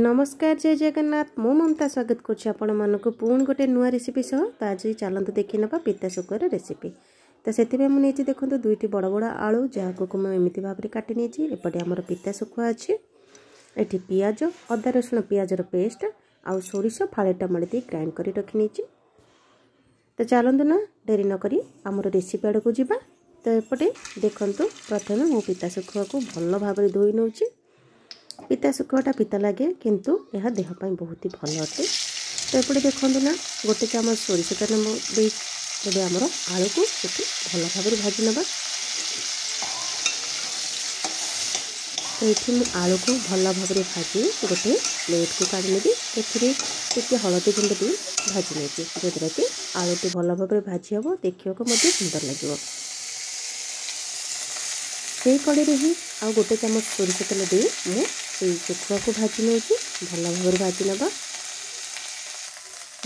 नमस्कार जय जगन्नाथ मु ममता स्वागत करूँ पुणी गोटे नुआ रेसिपी सह तो आज चलते देखी ना पिता शुक्र रेसिपी। तो से मुझे देखो दुईटी बड़ बड़ आलू जहाँ को मुझे एमती भाव में काटी नहीं एपटे आमर पिता शुखुआ अच्छी ये पियाज अदा रसुण पियाजर पेस्ट आउ सोरिष फाड़े टमाटो दी ग्राइंड कर रखी नहीं। तो चलतु ना डेरी नक आमर रेसिपी आड़ को जीवा। तो एपटे देखु प्रथम मो पिता शुखुआ को भल भाव धोई नौ। पिता शुखुआटा पिता लगे किंतु यह देहपाई बहुत ही भल अटे। तो एपटे देखो ना गोटे चामच सोरिष तेल दे आमर आलू को भल भाव भाजी नवा। तो ये आलू को भल भाव भाजी गोटे प्लेट को काढ़ी नेबी। एथे हलदी गुंड भी भाजी नेबी जोद्वारा कि आलूटी भल भाव भाजी हम देखा सुंदर लगे। से कड़ी ही आ गोटे चामच सोरिष तेल दे मुझे शुखुआ को भाजी नौ भल भाव भाजी नवा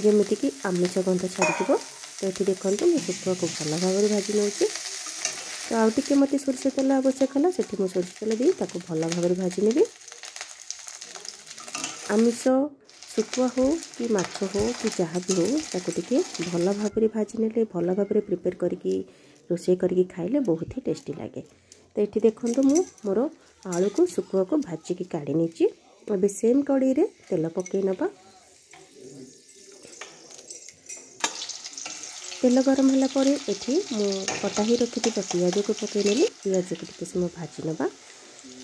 जमीक आमिष गंध छाड़। तो ये देखो मुझे शुखुआ को भल भाव भाजी नौ। तो आउ टे मत सोरिष तेल आवश्यक है से सोरिष तेल दे भल भाव भाजी नेबी। आमिष शुखुआ हो कि माछ हो कि जहाँ भी हो ताकि भल भाव भाजी ने भल भाव प्रिपेयर करके रोषे करके खाइले बहुत ही टेस्टी लगे। तो ये देखो मोर आलू को शुखुआ को भाजिकी काढ़ी नहीं। अभी सेम कड़ाई रे तेल पकई नवा। तेल गरम है पर ये कटा ही रखी पियाज को पकई नेली। पियाज को टिके समय भाजी नवा।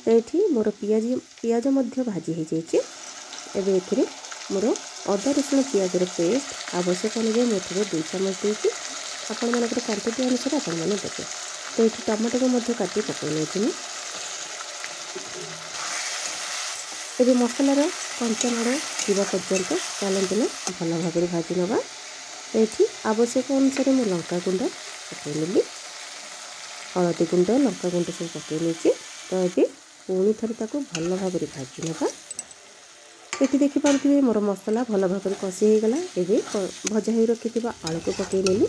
तो ये मोर पियाज भाजी हो जाए। ए मोर अदा रसुण पियाजर पेस्ट आवश्यक अनुसार मुझे 2 चामच देती आपण मान क्वांटिटी अनुसार आपण मैंने देते। तो ये टमाटो को काटी पकई नहीं। ये मसलार कंचामाड़ जीवा पर्यंत चलते ना भल भाव भाजी नवा। तो ये आवश्यक अनुसार मो लंका गुंड पकई नेली हलदी गुंड लंका गुंड सब पकई नहीं। तो ये पुणी थे भल भाव भाजी नवा। ये देखिपे मोर मसला भल भाव कषी होगला। ये भजा हो रखि आलू को पकई नेली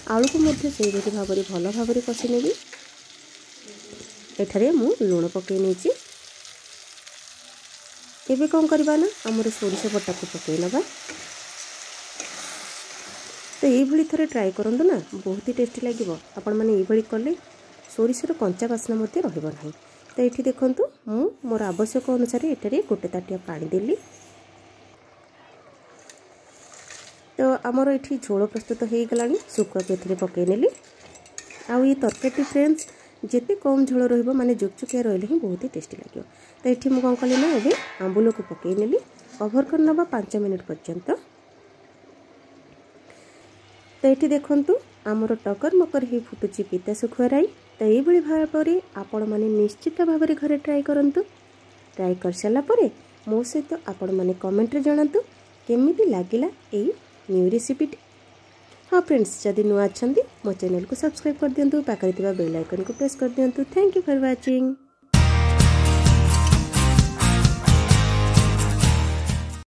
आलू को से भाव भल भाव कषी नेबी। एठारे मु लुण पकई नहीं। एबे कौन करबा ना आमर सोरिष बटा को पकई नवा। तो ये थे ट्राए करंतु ना बहुत ही टेस्टी लगे। आपण मैंने ये कले सोरिषर कंचा बास्ना रहिबो नाही। तो ये देखंतु मु मोर आवश्यक अनुसार एठारे गोटे ताटिया पानी देली। तो आमर ये झोल प्रस्तुत हो गलानी। शुखुआ को एथिरे पकई नेली। आउ ये तरकारी फ्रेंड्स जिते कम झोल रहिबो माने जुकजुकिया रहिले ही बहुत ही टेस्टी लगे। तो ये मुझे कौन कली ना ये आंबुल को पकई नेली कभर कर नवा 5 मिनिट पर्यंत। तो ये देखंतु आमर टकर मकर ही फुटुची पिता शुखुआ राई। तो ये भाव में आपण मैंने निश्चित भाव में घरे ट्राए करंतु। ट्राए कर सारा पर मो सहित आपण मैंने कमेंट रे जणांतु केमिति लागिला एई न्यू रेसिपी। हाँ फ्रेंड्स जदि नुआ अच्छा मो चैनल को सब्सक्राइब कर दिंतु पाखरे बेल आइकन को प्रेस कर दिंतु। Thank you for watching.